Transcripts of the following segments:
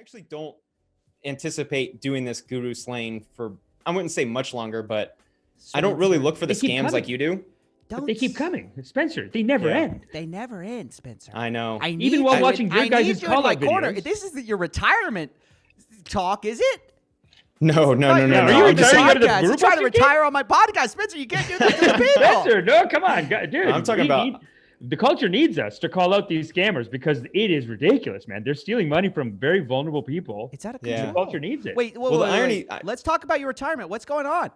actually don't anticipate doing this guru slaying for, I wouldn't say much longer, but I don't really look for the scams like you do. But they keep coming, Spencer. They never end. They never end, Spencer. I know. Even while watching your guys' call-out videos. This is your retirement talk, is it? No. Are you retiring out of the group? You're trying to retire on my podcast, Spencer. You can't do that to the people. Spencer, no, come on, dude. I'm talking about. The culture needs us to call out these scammers because it is ridiculous, man. They're stealing money from very vulnerable people. It's out of control. The culture needs it. Wait, the irony. Let's talk about your retirement. What's going on?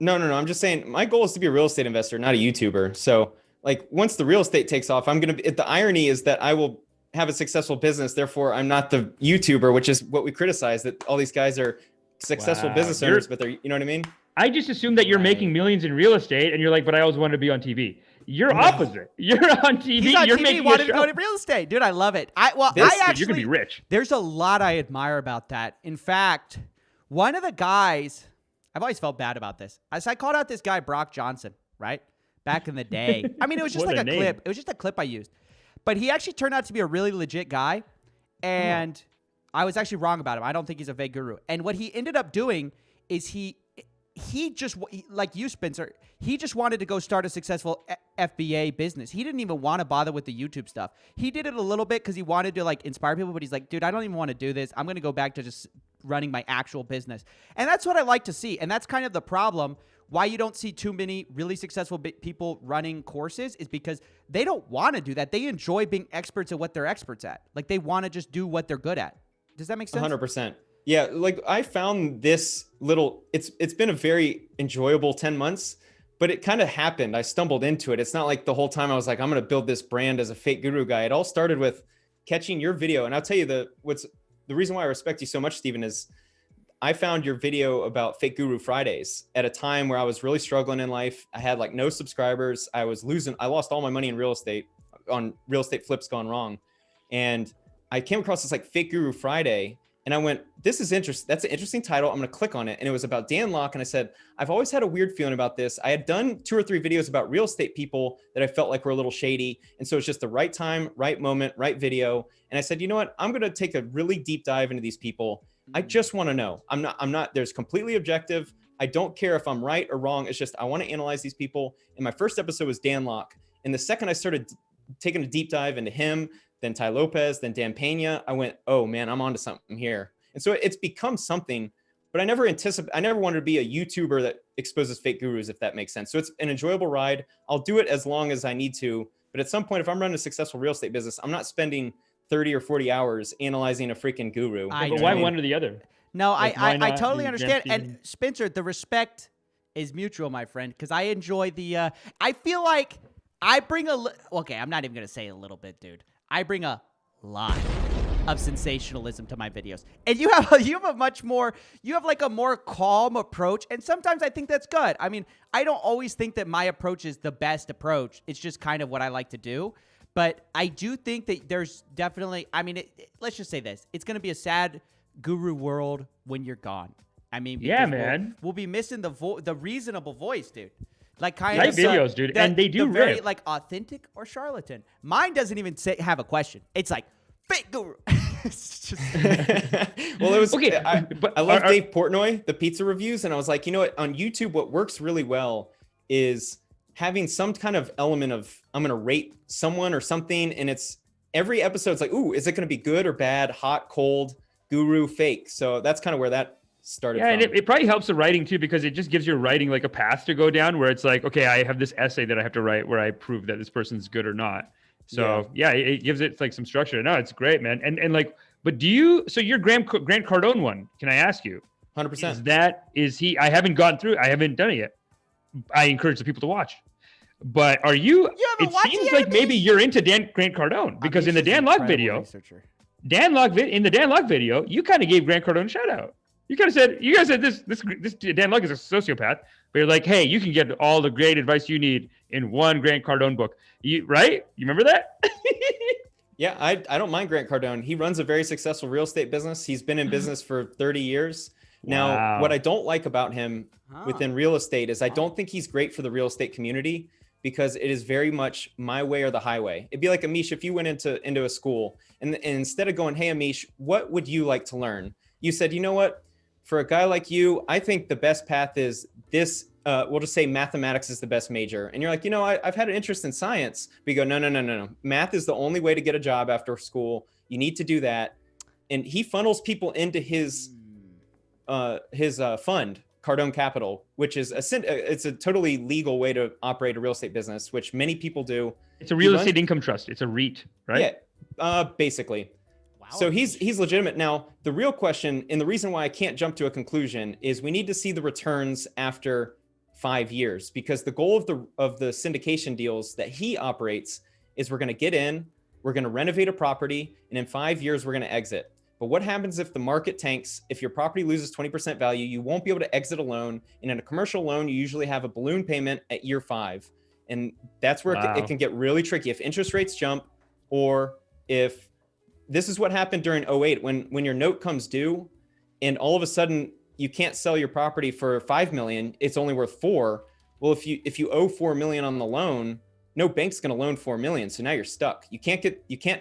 No. I'm just saying my goal is to be a real estate investor, not a YouTuber. So, like, once the real estate takes off, the irony is that I will have a successful business. Therefore, I'm not the YouTuber, which is what we criticize, that all these guys are successful business owners, but they're, you know what I mean? I just assume that you're making millions in real estate and you're like, but I always wanted to be on TV. You're opposite. You're on TV. He's on you're TV, making wanted to go to real estate. Dude, I love it. You're gonna be rich. There's a lot I admire about that. In fact, one of the guys, I've always felt bad about this. I called out this guy, Brock Johnson, right? Back in the day. I mean, it was just like a clip. It was just a clip I used. But he actually turned out to be a really legit guy. And I was actually wrong about him. I don't think he's a fake guru. And what he ended up doing is he just, like you, Spencer, he just wanted to go start a successful FBA business. He didn't even want to bother with the YouTube stuff. He did it a little bit because he wanted to like inspire people, but he's like, dude, I don't even want to do this. I'm going to go back to just running my actual business. And that's what I like to see. And that's kind of the problem. Why you don't see too many really successful people running courses is because they don't want to do that. They enjoy being experts at what they're experts at. Like they want to just do what they're good at. Does that make sense? 100%. Yeah, like I found this little, it's been a very enjoyable 10 months, but it kind of happened. I stumbled into it. It's not like the whole time I was like, I'm going to build this brand as a fake guru guy. It all started with catching your video. And I'll tell you the reason why I respect you so much, Steven, is I found your video about Fake Guru Fridays at a time where I was really struggling in life. I had like no subscribers. I lost all my money in real estate on real estate flips gone wrong. And I came across this like Fake Guru Friday. And I went, this is interesting. That's an interesting title. I'm going to click on it. And it was about Dan Lok. And I said, I've always had a weird feeling about this. I had done 2 or 3 videos about real estate people that I felt like were a little shady. And so it's just the right time, right moment, right video. And I said, you know what? I'm going to take a really deep dive into these people. I just want to know. I'm not, there's completely objective. I don't care if I'm right or wrong. It's just, I want to analyze these people. And my first episode was Dan Lok. And the second I started taking a deep dive into him, then Ty Lopez, then Dan Pena, I went, oh man, I'm onto something here. And so it's become something, but I never wanted to be a YouTuber that exposes fake gurus, if that makes sense. So it's an enjoyable ride. I'll do it as long as I need to. But at some point, if I'm running a successful real estate business, I'm not spending 30 or 40 hours analyzing a freaking guru. But why one or the other? No, like, I totally understand. And Spencer, the respect is mutual, my friend, because I enjoy the, I feel like I bring okay, I'm not even going to say a little bit, dude. I bring a lot of sensationalism to my videos. And you have like a more calm approach. And sometimes I think that's good. I mean, I don't always think that my approach is the best approach. It's just kind of what I like to do. But I do think that there's definitely, I mean, let's just say this. It's going to be a sad guru world when you're gone. I mean, yeah, man. We'll be missing the reasonable voice, dude. Like kind of videos, dude, and they do very like authentic or charlatan. Mine doesn't even have a question. It's like fake guru. It's just well, it was okay. I love Dave Portnoy, the pizza reviews, and I was like, you know what? On YouTube, what works really well is having some kind of element of I'm going to rate someone or something, and it's every episode's like, ooh, is it going to be good or bad, hot, cold, guru, fake? So that's kind of where that started from. And it probably helps the writing too, because it just gives your writing like a path to go down where it's like, okay, I have this essay that I have to write where I prove that this person's good or not. So yeah, it gives it like some structure. No, it's great, man. And like, but so your Grant Cardone one, can I ask you? 100%. Is he, I haven't gone through, I haven't done it yet. I encourage the people to watch. But are you it seems like maybe you're into Grant Cardone, because in the Dan Lok video, in the Dan Lok video, you kind of gave Grant Cardone a shout out. You guys said this Dan Lok is a sociopath, but you're like, hey, you can get all the great advice you need in one Grant Cardone book. Right? You remember that? Yeah, I don't mind Grant Cardone. He runs a very successful real estate business. He's been in business for 30 years. Now, what I don't like about him within real estate is I don't think he's great for the real estate community. because it is very much my way or the highway. It'd be like, Amish, if you went into a school and instead of going, hey, Amish, what would you like to learn? You said, you know what? For a guy like you, I think the best path is this. We'll just say mathematics is the best major. And you're like, I've had an interest in science. But you go, no. Math is the only way to get a job after school. You need to do that. And he funnels people into his fund, Cardone Capital, which is it's a totally legal way to operate a real estate business, which many people do. It's a real estate income trust. It's a REIT, right? Yeah, basically. Wow. So he's legitimate. Now, the real question, and the reason why I can't jump to a conclusion, is we need to see the returns after 5 years, because the goal of the syndication deals that he operates is we're going to get in, we're going to renovate a property, and in 5 years, we're going to exit. But what happens if the market tanks? If your property loses 20% value, you won't be able to exit a loan. And in a commercial loan, you usually have a balloon payment at year 5. And that's where it can get really tricky. If interest rates jump, or if this is what happened during 2008, when your note comes due and all of a sudden you can't sell your property for $5 million, it's only worth $4 million. Well, if you owe $4 million on the loan, no bank's going to loan $4 million. So now you're stuck. You can't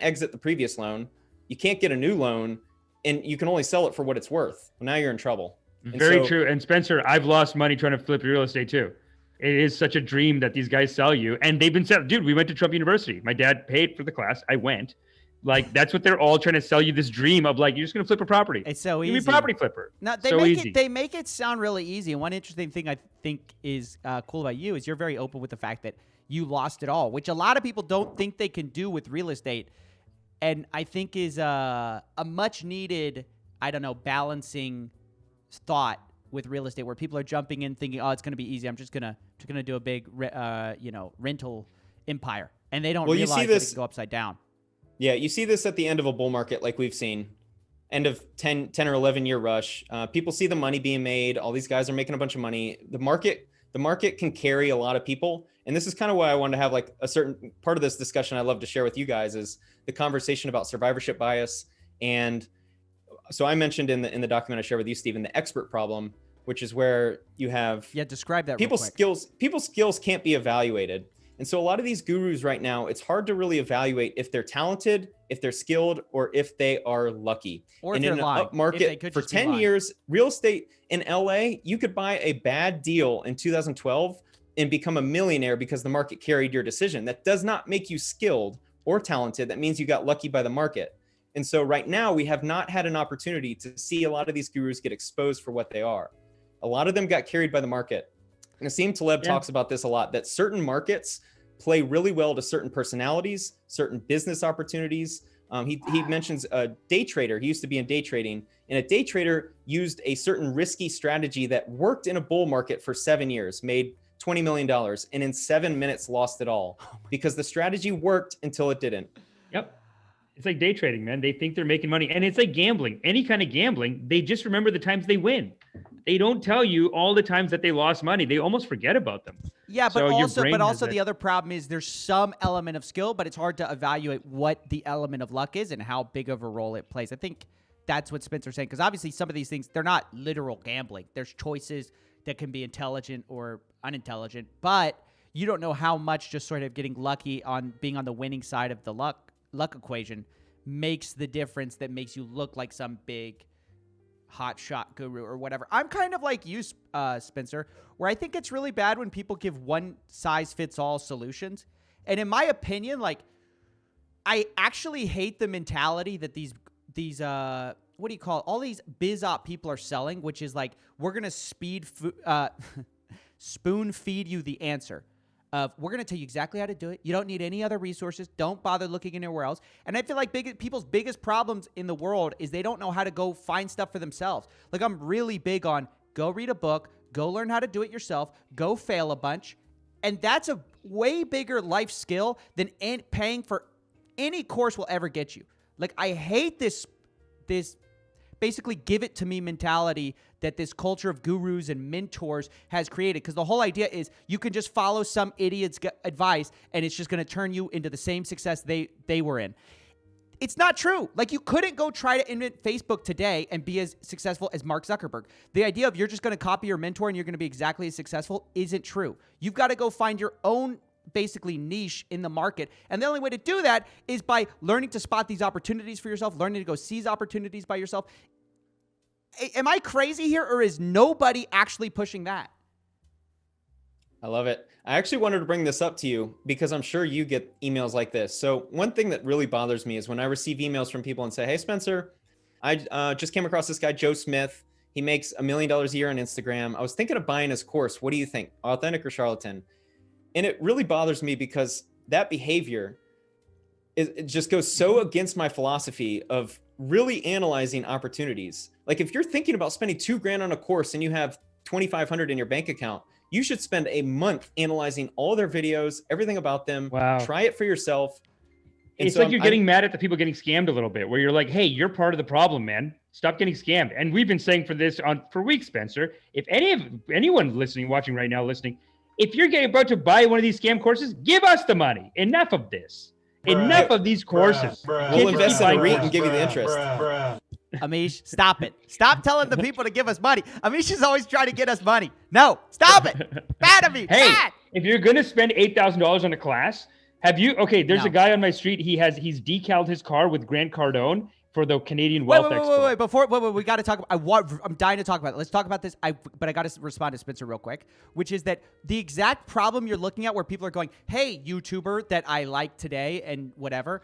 exit the previous loan. You can't get a new loan, and you can only sell it for what it's worth. Well, now you're in trouble. Very true. And Spencer, I've lost money trying to flip real estate too. It is such a dream that these guys sell you, and they've been selling. Dude, we went to Trump University. My dad paid for the class. I went. Like, that's what they're all trying to sell you, this dream of, like, you're just going to flip a property. It's so easy. You're a property flipper. Now, they make it sound really easy. And one interesting thing I think is cool about you is you're very open with the fact that you lost it all, which a lot of people don't think they can do with real estate. And I think is a much needed, balancing thought with real estate, where people are jumping in thinking, oh, it's going to be easy. I'm just going to do a big, rental empire. And they don't realize that it can go upside down. Yeah, you see this at the end of a bull market, like we've seen, end of 10 or 11 year rush. People see the money being made. All these guys are making a bunch of money. The market can carry a lot of people. And this is kind of why I wanted to have like a certain part of this discussion I love to share with you guys is the conversation about survivorship bias. And so I mentioned in the document I shared with you, Stephen, the expert problem, which is where you have describe that. People's skills can't be evaluated. And so a lot of these gurus right now, it's hard to really evaluate if they're talented, if they're skilled, or if they are lucky. Or and if in they're an lying. up market for 10 years, real estate in LA, you could buy a bad deal in 2012 and become a millionaire because the market carried your decision. That does not make you skilled or talented. That means you got lucky by the market. And so right now we have not had an opportunity to see a lot of these gurus get exposed for what they are. A lot of them got carried by the market. Nassim Taleb talks about this a lot, that certain markets play really well to certain personalities, certain business opportunities. He mentions a day trader. He used to be in day trading, and a day trader used a certain risky strategy that worked in a bull market for 7 years, made $20 million, and in 7 minutes lost it all because the strategy worked until it didn't. Yep. It's like day trading, man. They think they're making money, and it's like gambling. Any kind of gambling, they just remember the times they win. They don't tell you all the times that they lost money. They almost forget about them. Yeah, but also the other problem is there's some element of skill, but it's hard to evaluate what the element of luck is and how big of a role it plays. I think that's what Spencer's saying, because obviously some of these things, they're not literal gambling. There's choices that can be intelligent or unintelligent, but you don't know how much just sort of getting lucky on being on the winning side of the luck equation makes the difference that makes you look like some big hot shot guru or whatever. I'm kind of like you, Spencer, where I think it's really bad when people give one size fits all solutions. And in my opinion, like, I actually hate the mentality that these what do you call it? All these biz op people are selling, which is like, we're going to spoon feed you the answer. We're going to tell you exactly how to do it. You don't need any other resources. Don't bother looking anywhere else. And I feel like people's biggest problems in the world is they don't know how to go find stuff for themselves. Like, I'm really big on go read a book, go learn how to do it yourself, go fail a bunch. And that's a way bigger life skill than paying for any course will ever get you. Like, I hate this basically give it to me mentality that this culture of gurus and mentors has created. Because the whole idea is you can just follow some idiot's advice and it's just going to turn you into the same success they were in. It's not true. Like, you couldn't go try to invent Facebook today and be as successful as Mark Zuckerberg. The idea of you're just going to copy your mentor and you're going to be exactly as successful isn't true. You've got to go find your own basically niche in the market. And the only way to do that is by learning to spot these opportunities for yourself, learning to go seize opportunities by yourself. Am I crazy here, or is nobody actually pushing that? I love it. I actually wanted to bring this up to you because I'm sure you get emails like this. So one thing that really bothers me is when I receive emails from people and say, hey, Spencer, I just came across this guy, Joe Smith. He makes $1 million a year on Instagram. I was thinking of buying his course. What do you think? Authentic or charlatan? And it really bothers me because that behavior it just goes so against my philosophy of really analyzing opportunities. Like if you're thinking about spending $2,000 on a course and you have 2,500 in your bank account, you should spend a month analyzing all their videos, everything about them. Wow. Try it for yourself. And it's so like you're getting mad at the people getting scammed a little bit, where you're like, hey, you're part of the problem, man. Stop getting scammed. And we've been saying for weeks, Spencer, if anyone listening, watching right now, listening, if you're about to buy one of these scam courses, give us the money. Enough of this. Enough of these courses. We'll invest in a REIT and give you the interest. Amish, stop it. Stop telling the people to give us money. Amish is always trying to get us money. No, stop it. Bad of me. Hey, bad. If you're going to spend $8,000 on a class, there's a guy on my street. He's decaled his car with Grant Cardone for the Canadian Wealth Expo. Wait, we got to talk. I'm dying to talk about it. Let's talk about this. But I got to respond to Spencer real quick, which is that the exact problem you're looking at where people are going, hey, YouTuber that I like today and whatever,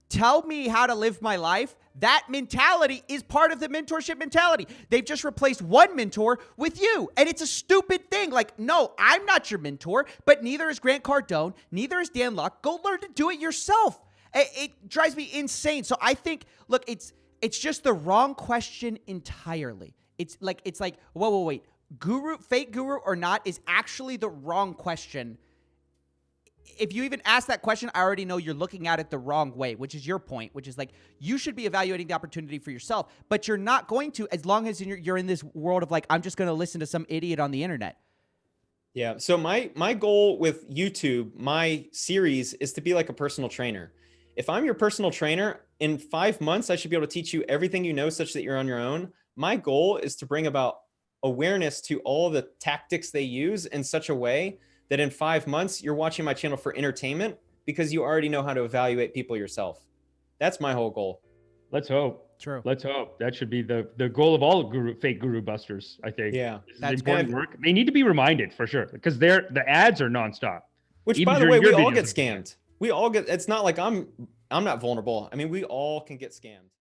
tell me how to live my life. That mentality is part of the mentorship mentality. They've just replaced one mentor with you. And it's a stupid thing. Like, no, I'm not your mentor, but neither is Grant Cardone. Neither is Dan Lok. Go learn to do it yourself. It drives me insane. So I think, look, it's just the wrong question entirely. It's like, wait, fake guru or not is actually the wrong question. If you even ask that question, I already know you're looking at it the wrong way, which is your point, which is like, you should be evaluating the opportunity for yourself, but you're not going to, as long as you're in this world of like, I'm just going to listen to some idiot on the internet. Yeah. So my goal with YouTube, my series is to be like a personal trainer. If I'm your personal trainer, in 5 months, I should be able to teach you everything you know such that you're on your own. My goal is to bring about awareness to all the tactics they use in such a way that in 5 months, you're watching my channel for entertainment because you already know how to evaluate people yourself. That's my whole goal. Let's hope. True. Let's hope. That should be the goal of all fake guru busters, I think. Yeah. That's important work. They need to be reminded for sure because the ads are nonstop. Which, Even by the way, we all videos get scammed. We all get, it's not like I'm not vulnerable. I mean, we all can get scammed.